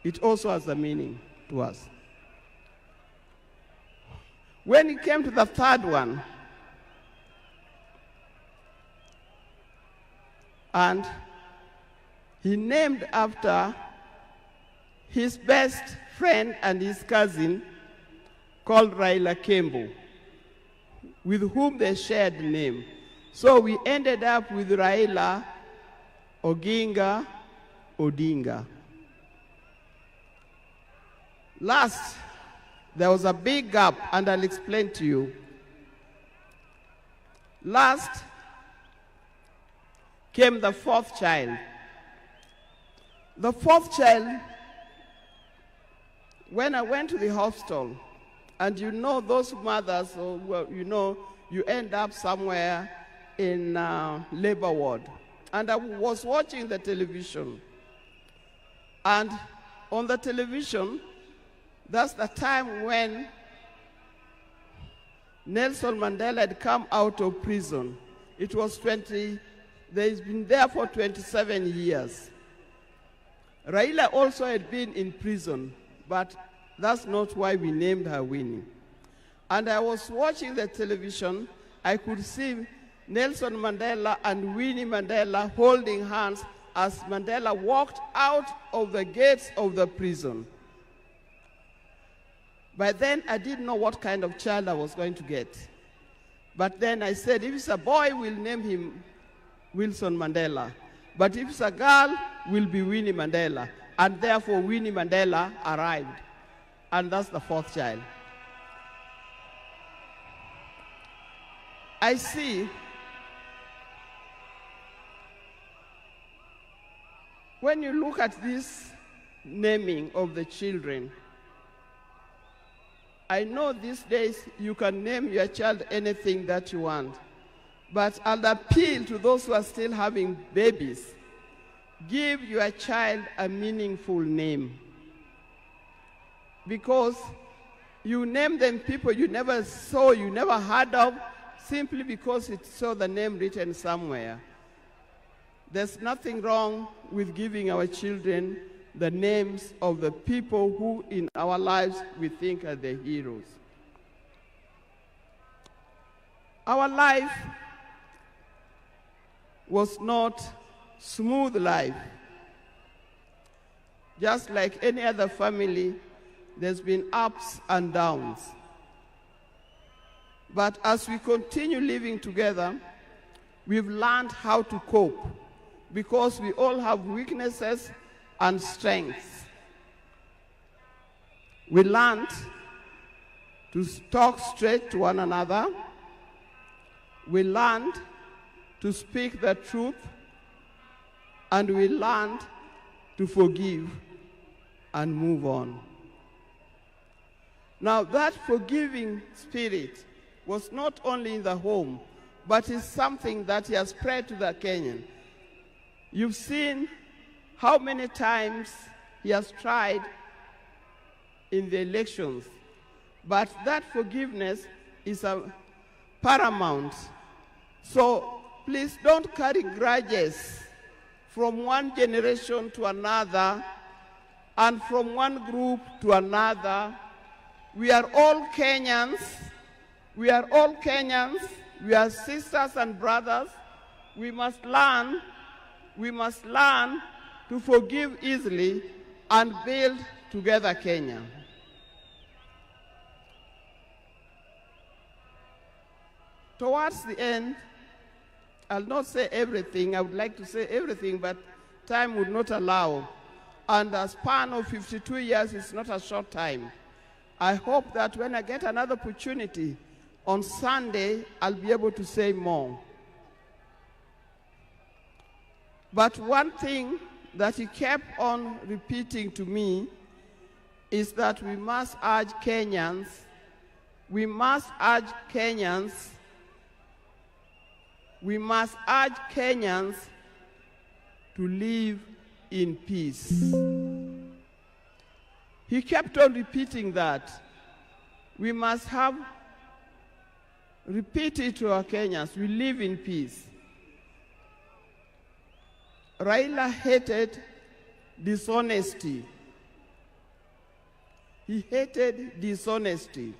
it also has a meaning to us. When it came to the third one, and he named after his best friend and his cousin called Raila Kembo, with whom they shared the name. So we ended up with Raila Odinga. Last, there was a big gap, and I'll explain to you. Last came the fourth child. The fourth child, when I went to the hospital, and you know those mothers, well, you know, you end up somewhere in labor ward. And I was watching the television. And on the television, that's the time when Nelson Mandela had come out of prison. It was he's been there for 27 years. Raila also had been in prison, but that's not why we named her Winnie. And I was watching the television. I could see Nelson Mandela and Winnie Mandela holding hands as Mandela walked out of the gates of the prison. By then, I didn't know what kind of child I was going to get. But then I said, if it's a boy, we'll name him Wilson Mandela. But if it's a girl, will be Winnie Mandela. And therefore, Winnie Mandela arrived. And that's the fourth child. I see when you look at this naming of the children, I know these days you can name your child anything that you want. But I'll appeal to those who are still having babies. Give your child a meaningful name. Because you name them people you never saw, you never heard of, simply because it saw the name written somewhere. There's nothing wrong with giving our children the names of the people who in our lives we think are the heroes. Our life was not smooth life. Just like any other family, there's been ups and downs. But as we continue living together, we've learned how to cope because we all have weaknesses and strengths. We learned to talk straight to one another. We learned to speak the truth, and we learned to forgive and move on. Now, that forgiving spirit was not only in the home, but is something that has spread to the Kenyan. You've seen how many times he has tried in the elections, but that forgiveness is paramount. So please don't carry grudges from one generation to another and from one group to another. We are all Kenyans. We are all Kenyans. We are sisters and brothers. We must learn to forgive easily and build together Kenya. Towards the end, I'll not say everything. I would like to say everything, but time would not allow. And a span of 52 years is not a short time. I hope that when I get another opportunity on Sunday, I'll be able to say more. But one thing that he kept on repeating to me is that we must urge Kenyans to live in peace. He kept on repeating that. We must repeat it to our Kenyans. We live in peace. Raila hated dishonesty. He hated dishonesty.